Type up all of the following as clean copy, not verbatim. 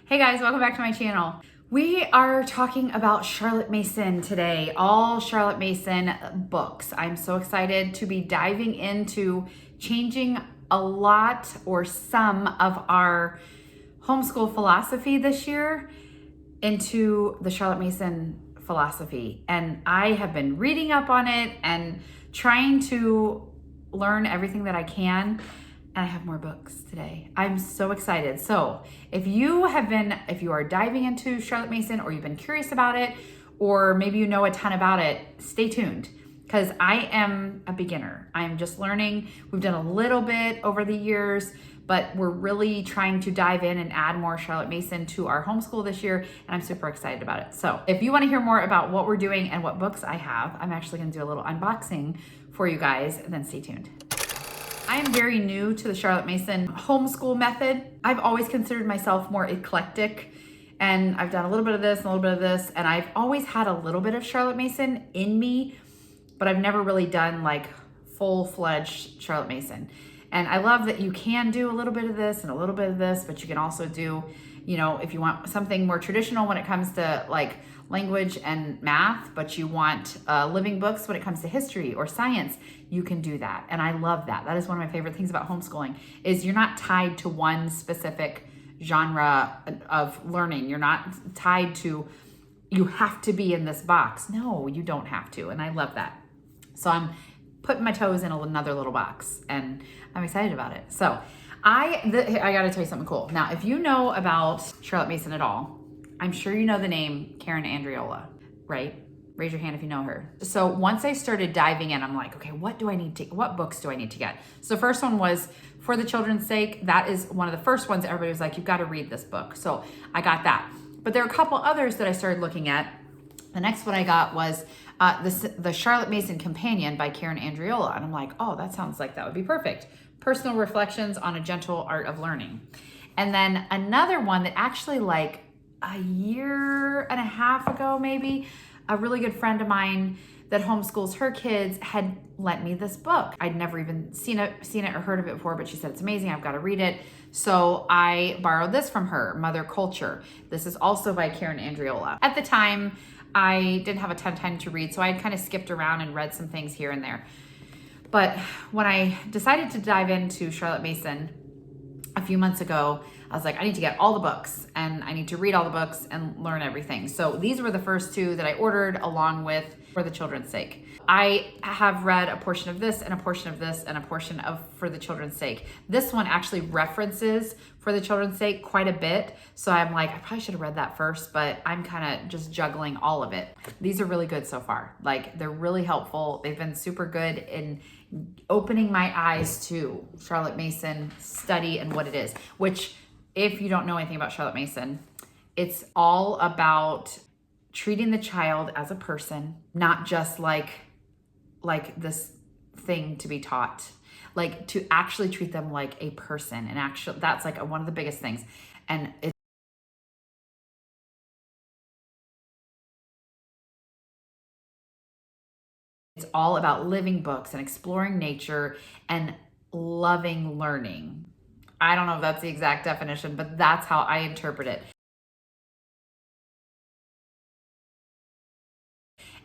Hey guys, welcome back to my channel. We are talking about Charlotte Mason today, all Charlotte Mason books. I'm so excited to be diving into changing a lot or some of our homeschool philosophy this year into the Charlotte Mason philosophy. And I have been reading up on it and trying to learn everything that I can. And I have more books today. I'm so excited. So if you are diving into Charlotte Mason, or you've been curious about it, or maybe you know a ton about it, stay tuned, because I am a beginner. I'm just learning. We've done a little bit over the years, but we're really trying to dive in and add more Charlotte Mason to our homeschool this year, and I'm super excited about it. So if you want to hear more about what we're doing and what books I have, I'm actually going to do a little unboxing for you guys, and then stay tuned. I am very new to the Charlotte Mason homeschool method. I've always considered myself more eclectic, and I've done a little bit of this and a little bit of this, and I've always had a little bit of Charlotte Mason in me, but I've never really done like full-fledged Charlotte Mason. And I love that you can do a little bit of this and a little bit of this, but you can also do, if you want something more traditional when it comes to like language and math, but you want living books when it comes to history or science, you can do that. And I love that. That is one of my favorite things about homeschooling, is you're not tied to one specific genre of learning. You're not tied to, you have to be in this box. No, you don't have to. And I love that. So I'm putting my toes in another little box, and I'm excited about it. So I got to tell you something cool. Now, if you know about Charlotte Mason at all, I'm sure you know the name Karen Andreola, right? Raise your hand if you know her. So once I started diving in, I'm like, okay, what books do I need to get? So the first one was For the Children's Sake. That is one of the first ones everybody was like, you've got to read this book. So I got that. But there are a couple others that I started looking at. The next one I got was the Charlotte Mason Companion by Karen Andreola. And I'm like, oh, that sounds like that would be perfect. Personal Reflections on a Gentle Art of Learning. And then another one that actually, like a year and a half ago, maybe, a really good friend of mine that homeschools her kids had lent me this book. I'd never even seen it or heard of it before, but she said it's amazing, I've got to read it. So I borrowed this from her, Mother Culture. This is also by Karen Andreola. At the time, I didn't have a ton of time to read, so I had kind of skipped around and read some things here and there. But when I decided to dive into Charlotte Mason a few months ago, I was like, I need to get all the books, and I need to read all the books and learn everything. So these were the first two that I ordered, along with For the Children's Sake. I have read a portion of this and a portion of this and a portion of For the Children's Sake. This one actually references For the Children's Sake quite a bit. So I'm like, I probably should have read that first, but I'm kind of just juggling all of it. These are really good so far. Like, they're really helpful. They've been super good in opening my eyes to Charlotte Mason study and what it is, which, if you don't know anything about Charlotte Mason, it's all about treating the child as a person, not just like this thing to be taught, like to actually treat them like a person. And actually, that's like one of the biggest things. And it's all about living books and exploring nature and loving learning. I don't know if that's the exact definition, but that's how I interpret it.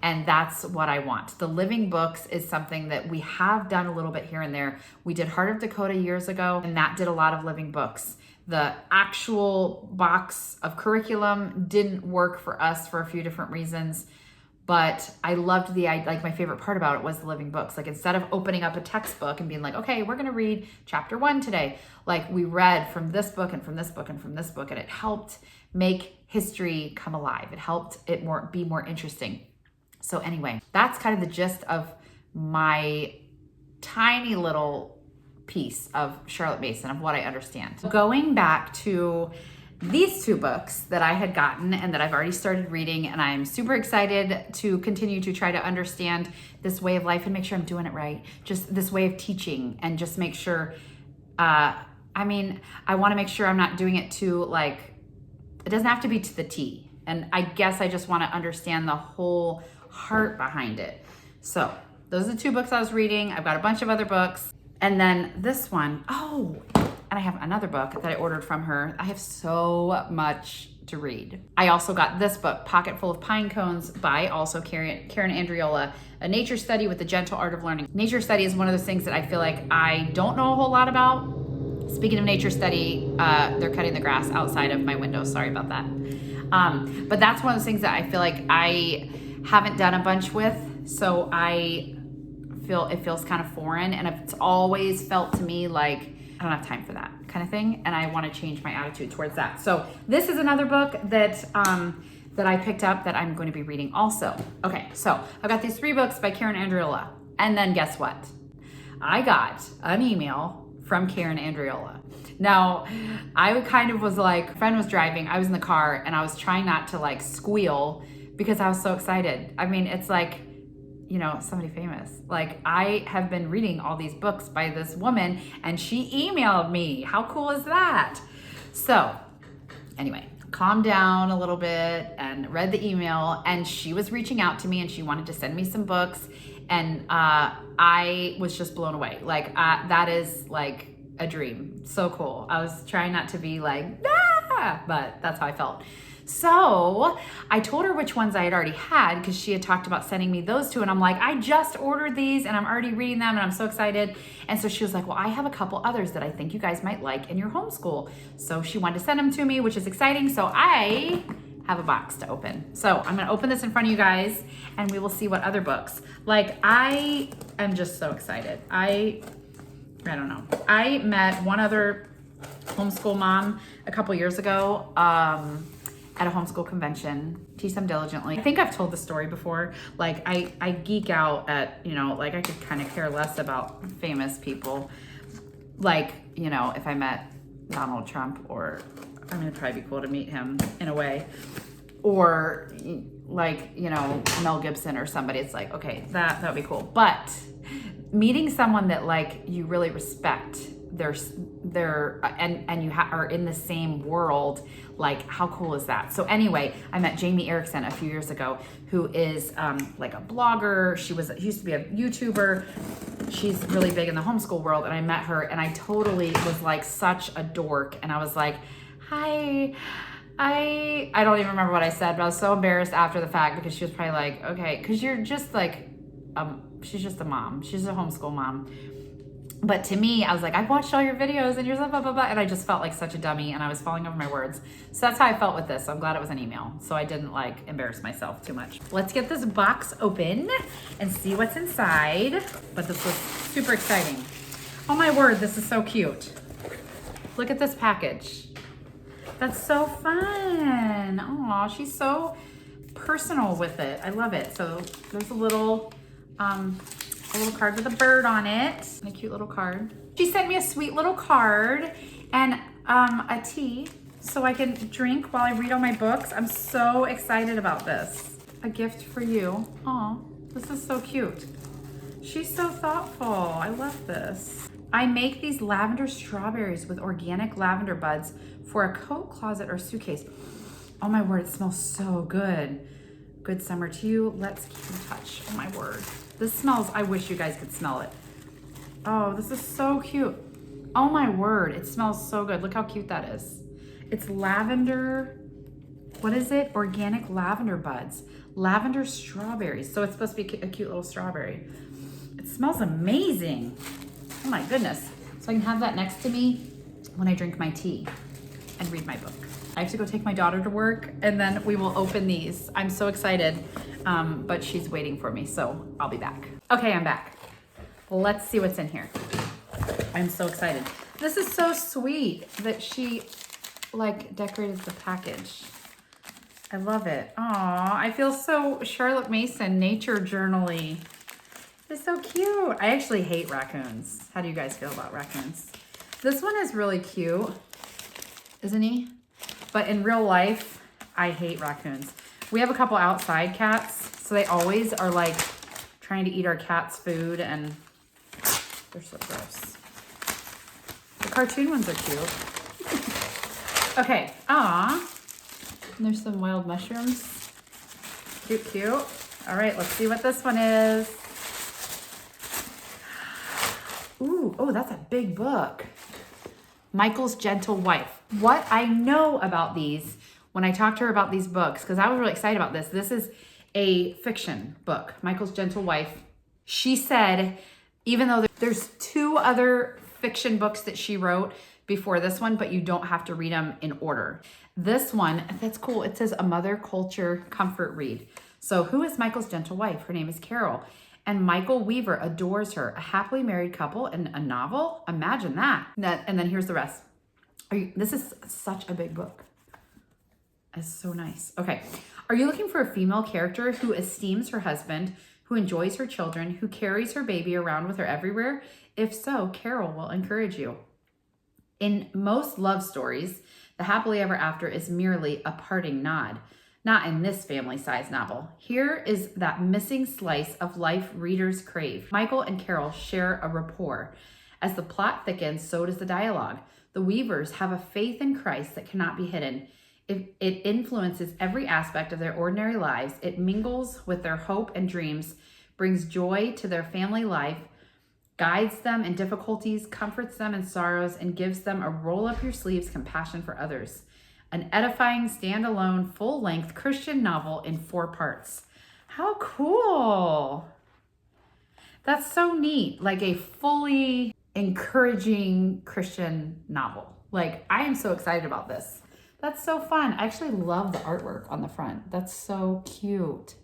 And that's what I want. The living books is something that we have done a little bit here and there. We did Heart of Dakota years ago, and that did a lot of living books. The actual box of curriculum didn't work for us for a few different reasons, but I loved my favorite part about it was the living books. Like, instead of opening up a textbook and being like, okay, we're gonna read chapter 1 today, like, we read from this book and from this book and from this book, and it helped make history come alive. It helped it be more interesting. So anyway, that's kind of the gist of my tiny little piece of Charlotte Mason, of what I understand. Going back to these two books that I had gotten and that I've already started reading, and I'm super excited to continue to try to understand this way of life and make sure I'm doing it right. Just this way of teaching, and just make sure, I want to make sure I'm not doing it too, like, it doesn't have to be to the T. And I guess I just want to understand the whole heart behind it. So those are the two books I was reading. I've got a bunch of other books. And then this one, oh, And I have another book that I ordered from her. I have so much to read. I also got this book, Pocketful of Pinecones, by also Karen Andreola, A Nature Study with the Gentle Art of Learning. Nature study is one of those things that I feel like I don't know a whole lot about. Speaking of nature study, they're cutting the grass outside of my window. Sorry about that. But that's one of those things that I feel like I haven't done a bunch with. So I feel it feels kind of foreign. And it's always felt to me like I don't have time for that kind of thing. And I want to change my attitude towards that. So this is another book that that I picked up that I'm going to be reading also. Okay, so I've got these 3 books by Karen Andreola. And then guess what? I got an email from Karen Andreola. Now, I kind of was like, a friend was driving, I was in the car, and I was trying not to like squeal because I was so excited. I mean, it's like, you know, somebody famous. Like, I have been reading all these books by this woman, and she emailed me. How cool is that? So, anyway, calmed down a little bit and read the email, and she was reaching out to me, and she wanted to send me some books, and I was just blown away. Like, that is like a dream. So cool. I was trying not to be like, ah, but that's how I felt. So I told her which ones I had already had because she had talked about sending me those 2. And I'm like, I just ordered these and I'm already reading them and I'm so excited. And so she was like, well, I have a couple others that I think you guys might like in your homeschool. So she wanted to send them to me, which is exciting. So I have a box to open. So I'm going to open this in front of you guys and we will see what other books. Like, I am just so excited. I don't know. I met one other homeschool mom a couple years ago at a homeschool convention. Teach them diligently. I think I've told the story before. Like, I geek out at, you know, like I could kind of care less about famous people. Like, you know, if I met Donald Trump, or I mean, it'd probably be cool to meet him in a way. Or like, you know, Mel Gibson or somebody. It's like, okay, that would be cool. But meeting someone that like you really respect, and you are in the same world, like how cool is that? So anyway, I met Jamie Erickson a few years ago, who is like a blogger. She used to be a YouTuber. She's really big in the homeschool world, and I met her and I totally was like such a dork, and I was like, hi. I don't even remember what I said, but I was so embarrassed after the fact because she was probably like, okay, because you're just like she's just a mom. She's a homeschool mom. But to me, I was like, I've watched all your videos and you're blah, blah, blah, blah. And I just felt like such a dummy and I was falling over my words. So that's how I felt with this. So I'm glad it was an email. So I didn't like embarrass myself too much. Let's get this box open and see what's inside. But this was super exciting. Oh my word, this is so cute. Look at this package. That's so fun. Aw, she's so personal with it. I love it. So there's a little card with a bird on it, and a cute little card. She sent me a sweet little card and a tea so I can drink while I read all my books. I'm so excited about this. A gift for you. Aw, this is so cute. She's so thoughtful. I love this. I make these lavender strawberries with organic lavender buds for a coat, closet, or suitcase. Oh my word, it smells so good. Good summer to you. Let's keep in touch. Oh my word. This smells, I wish you guys could smell it. Oh, this is so cute. Oh my word, it smells so good. Look how cute that is. It's lavender, what is it? Organic lavender buds. Lavender strawberries. So it's supposed to be a cute little strawberry. It smells amazing. Oh my goodness. So I can have that next to me when I drink my tea and read my book. I have to go take my daughter to work and then we will open these. I'm so excited, but she's waiting for me, so I'll be back. Okay, I'm back. Let's see what's in here. I'm so excited. This is so sweet that she like decorated the package. I love it. Aw, I feel so Charlotte Mason nature journal-y. It's so cute. I actually hate raccoons. How do you guys feel about raccoons? This one is really cute, isn't he? But in real life, I hate raccoons. We have a couple outside cats, so they always are like trying to eat our cat's food, and they're so gross. The cartoon ones are cute. Okay, and there's some wild mushrooms. Cute, cute. All right, let's see what this one is. Ooh, oh, that's a big book. Michael's Gentle Wife. What I know about these, when I talked to her about these books, because I was really excited about this. This is a fiction book, Michael's Gentle Wife. She said, even though there's 2 other fiction books that she wrote before this one, but you don't have to read them in order. This one, that's cool. It says a mother culture comfort read. So who is Michael's gentle wife? Her name is Carol. And Michael Weaver adores her. A happily married couple in a novel? Imagine that. And then here's the rest. This is such a big book. It's so nice. Okay. Are you looking for a female character who esteems her husband, who enjoys her children, who carries her baby around with her everywhere? If so, Carol will encourage you. In most love stories, the happily ever after is merely a parting nod. Not in this family-sized novel. Here is that missing slice of life readers crave. Michael and Carol share a rapport. As the plot thickens, so does the dialogue. The Weavers have a faith in Christ that cannot be hidden. It influences every aspect of their ordinary lives. It mingles with their hope and dreams, brings joy to their family life, guides them in difficulties, comforts them in sorrows, and gives them a roll-up-your-sleeves compassion for others. An edifying, standalone, full-length Christian novel in 4 parts. How cool! That's so neat. Like a fully encouraging Christian novel. Like, I am so excited about this. That's so fun. I actually love the artwork on the front. That's so cute.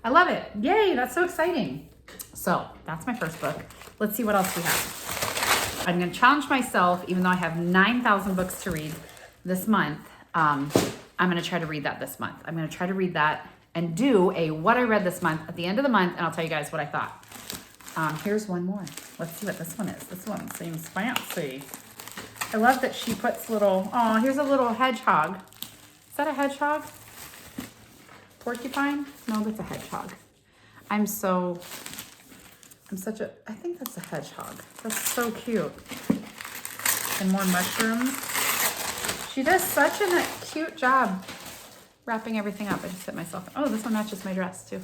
I love it. Yay, that's so exciting. So that's my first book. Let's see what else we have. I'm going to challenge myself, even though I have 9,000 books to read this month. I'm going to try to read that this month. I'm going to try to read that and do a what I read this month at the end of the month, and I'll tell you guys what I thought. Here's one more. Let's see what this one is. This one seems fancy. I love that she puts little, oh, here's a little hedgehog. Is that a hedgehog? Porcupine? No, that's a hedgehog. I think that's a hedgehog. That's so cute. And more mushrooms. She does such a cute job wrapping everything up. I just hit myself. Oh, this one matches my dress too.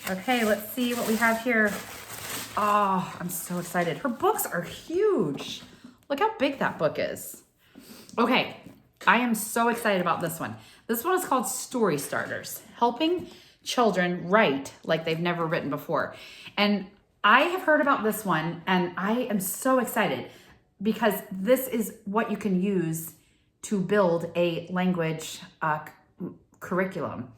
Okay, let's see what we have here. Oh, I'm so excited. Her books are huge. Look how big that book is. Okay, I am so excited about this one. This one is called Story Starters, helping children write like they've never written before. And I have heard about this one, and I am so excited because this is what you can use to build a language curriculum.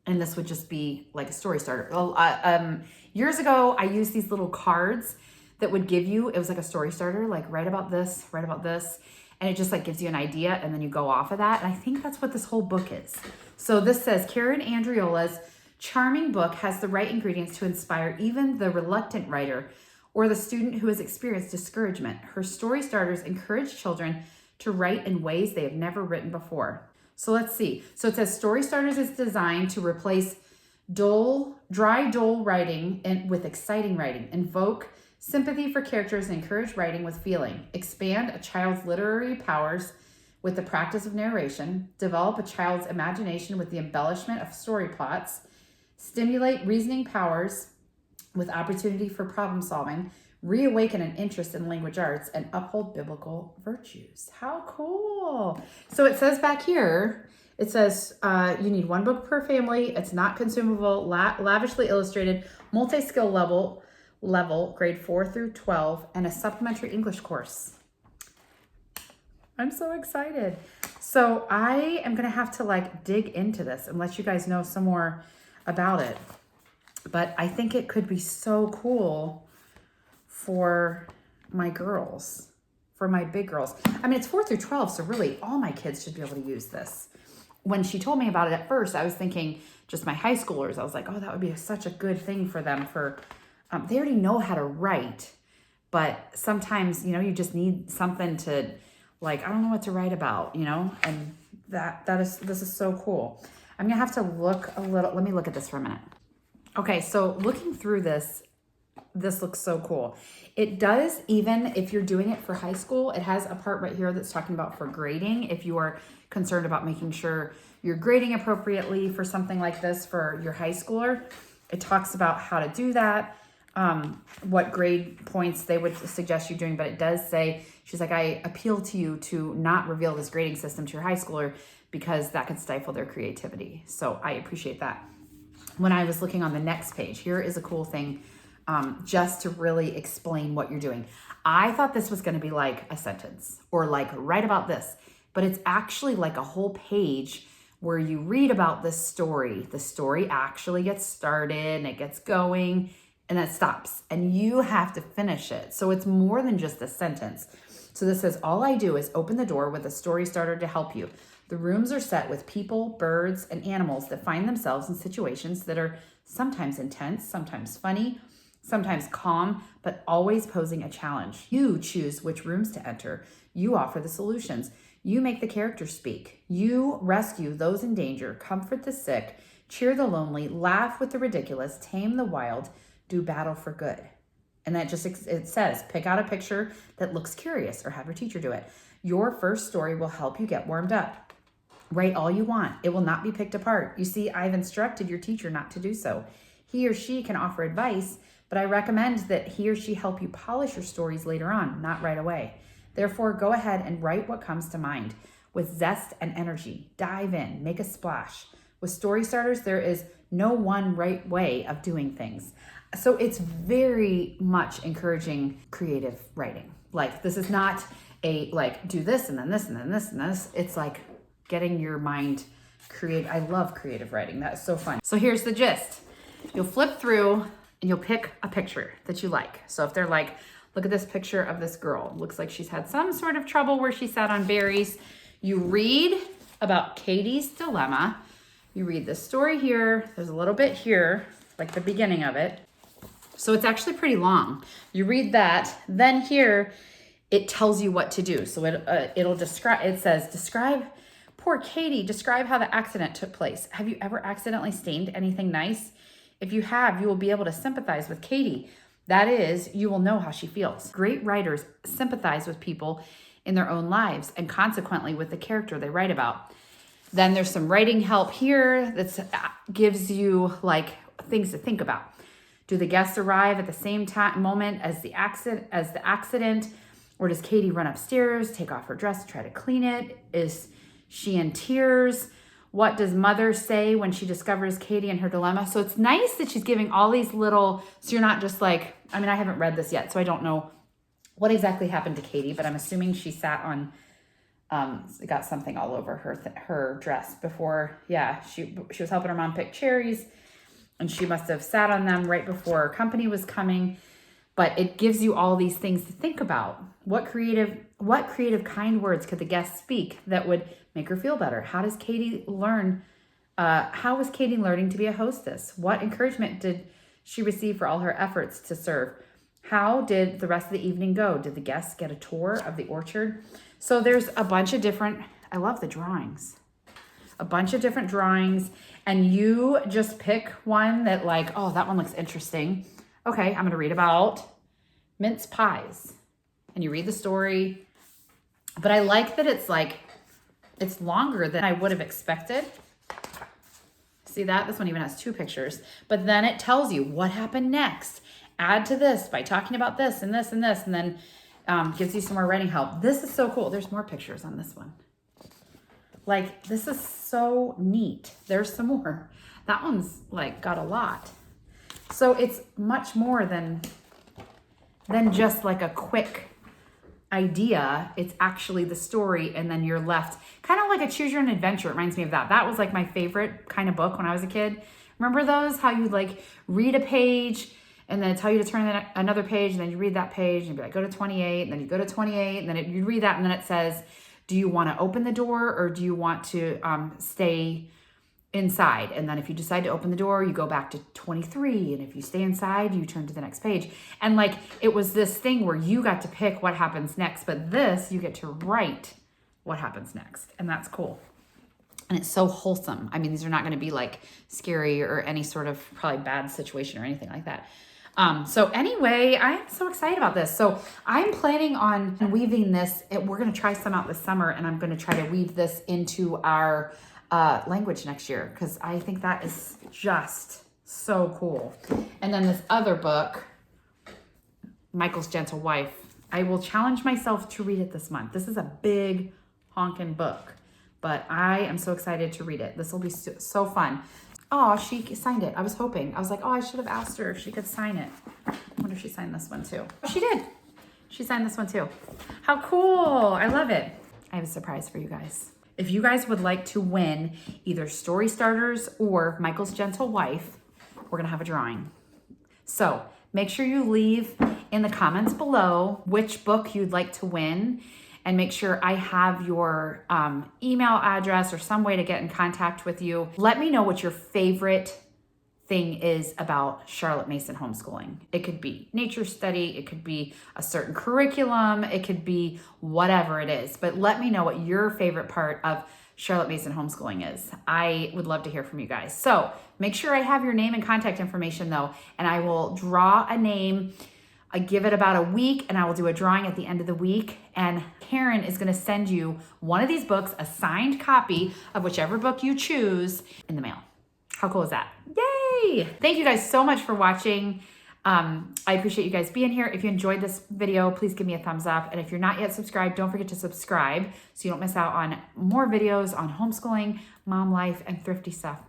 And this would just be like a story starter. Well, years ago, I used these little cards that would give you, it was like a story starter, like write about this, and it just like gives you an idea, and then you go off of that. And I think that's what this whole book is. So this says, Karen Andreola's charming book has the right ingredients to inspire even the reluctant writer or the student who has experienced discouragement. Her story starters encourage children to write in ways they have never written before. So let's see. So it says Story Starters is designed to replace dry, dull writing with exciting writing. Invoke sympathy for characters and encourage writing with feeling. Expand a child's literary powers with the practice of narration. Develop a child's imagination with the embellishment of story plots. Stimulate reasoning powers with opportunity for problem solving. Reawaken an interest in language arts, and uphold biblical virtues. How cool. So it says back here, it says you need 1 book per family. It's not consumable, lavishly illustrated, multi-skill level, grade 4 through 12, and a supplementary English course. I'm so excited. So I am going to have to like dig into this and let you guys know some more about it. But I think it could be so cool for my girls, for my big girls. I mean, it's 4 through 12, so really all my kids should be able to use this. When she told me about it at first, I was thinking just my high schoolers. I was like, oh, that would be such a good thing for them. They already know how to write, but sometimes, you just need something to, like, I don't know what to write about, and this is so cool. I'm gonna have to look a little, let me look at this for a minute. Okay, so looking through this looks so cool. It does, even if you're doing it for high school, it has a part right here that's talking about for grading. If you are concerned about making sure you're grading appropriately for something like this for your high schooler, it talks about how to do that, what grade points they would suggest you doing, but it does say She's like, I appeal to you to not reveal this grading system to your high schooler because that could stifle their creativity. So I appreciate that. When I was looking on the next page, here is a cool thing just to really explain what you're doing. I thought this was going to be like a sentence or like write about this, but it's actually like a whole page where you read about this story. The story actually gets started and it gets going and it stops and you have to finish it. So it's more than just a sentence. So this says, all I do is open the door with a story starter to help you. The rooms are set with people, birds, and animals that find themselves in situations that are sometimes intense, sometimes funny, sometimes calm, but always posing a challenge. You choose which rooms to enter. You offer the solutions. You make the characters speak. You rescue those in danger, comfort the sick, cheer the lonely, laugh with the ridiculous, tame the wild, do battle for good. And that just, it says, pick out a picture that looks curious or have your teacher do it. Your first story will help you get warmed up. Write all you want. It will not be picked apart. You see, I've instructed your teacher not to do so. He or she can offer advice, but I recommend that he or she help you polish your stories later on, not right away. Therefore, go ahead and write what comes to mind with zest and energy. Dive in, make a splash. With story starters, there is no one right way of doing things. So it's very much encouraging creative writing. Like, this is not a like do this and then this and then this and this. It's like getting your mind creative. I love creative writing. That's so fun. So here's the gist. You'll flip through and you'll pick a picture that you like. So if they're like, look at this picture of this girl. Looks like she's had some sort of trouble where she sat on berries. You read about Katie's dilemma. You read the story here. There's a little bit here, like the beginning of it. So it's actually pretty long. You read that. Then here, it tells you what to do. So it'll describe, it says, describe, poor Katie, describe how the accident took place. Have you ever accidentally stained anything nice? If you have, you will be able to sympathize with Katie. That is, you will know how she feels. Great writers sympathize with people in their own lives and consequently with the character they write about. Then there's some writing help here that gives you like things to think about. Do the guests arrive at the same moment as the accident? Or does Katie run upstairs, take off her dress, try to clean it? Is she in tears? What does mother say when she discovers Katie and her dilemma? So it's nice that she's giving all these little, so you're not just like, I mean, I haven't read this yet, so I don't know what exactly happened to Katie, but I'm assuming she sat on, got something all over her dress before, yeah, she was helping her mom pick cherries, and she must have sat on them right before her company was coming. But it gives you all these things to think about. What creative kind words could the guest speak that would make her feel better? How does Katie learn? How was Katie learning to be a hostess? What encouragement did she receive for all her efforts to serve? How did the rest of the evening go? Did the guests get a tour of the orchard? So there's a bunch of different, I love the drawings. A bunch of different drawings, and you just pick one that like, oh, that one looks interesting. Okay, I'm gonna read about mince pies. And you read the story. But I like that it's like, it's longer than I would have expected. See that? This one even has 2 pictures. But then it tells you what happened next. Add to this by talking about this and this and this, and then gives you some more writing help. This is so cool. There's more pictures on this one. Like, this is so neat. There's some more. That one's like got a lot. So it's much more than just like a quick idea. It's actually the story, and then you're left kind of like a choose your own adventure. It reminds me of that. That was like my favorite kind of book when I was a kid. Remember those? How you like read a page and then tell you to turn another page, and then you read that page and you'd be like, go to 28, and then you go to 28, and then you read that, and then it says, do you want to open the door or do you want to stay inside? And then if you decide to open the door, you go back to 23. And if you stay inside, you turn to the next page. And like, it was this thing where you got to pick what happens next, but this, you get to write what happens next. And that's cool. And it's so wholesome. I mean, these are not going to be like scary or any sort of probably bad situation or anything like that. So anyway, I'm so excited about this. So I'm planning on weaving this. We're going to try some out this summer, and I'm going to try to weave this into our language next year, because I think that is just so cool. And then this other book, Michael's Gentle Wife, I will challenge myself to read it this month. This is a big honking book, but I am so excited to read it. This will be so fun. Oh, she signed it. I was hoping. I was like, oh, I should have asked her if she could sign it. I wonder if she signed this one too. Oh, she did. She signed this one too. How cool. I love it. I have a surprise for you guys. If you guys would like to win either Story Starters or Michael's Gentle Wife, we're going to have a drawing. So make sure you leave in the comments below which book you'd like to win, and make sure I have your email address or some way to get in contact with you. Let me know what your favorite thing is about Charlotte Mason homeschooling. It could be nature study, it could be a certain curriculum, it could be whatever it is, but let me know what your favorite part of Charlotte Mason homeschooling is. I would love to hear from you guys. So make sure I have your name and contact information though, and I will draw a name. I give it about a week and I will do a drawing at the end of the week, and Karen is going to send you one of these books, a signed copy of whichever book you choose, in the mail. How cool is that? Yay! Thank you guys so much for watching. I appreciate you guys being here. If you enjoyed this video, please give me a thumbs up. And if you're not yet subscribed, don't forget to subscribe so you don't miss out on more videos on homeschooling, mom life, and thrifty stuff.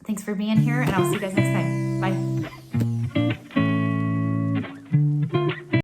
Thanks for being here, and I'll see you guys next time. Bye.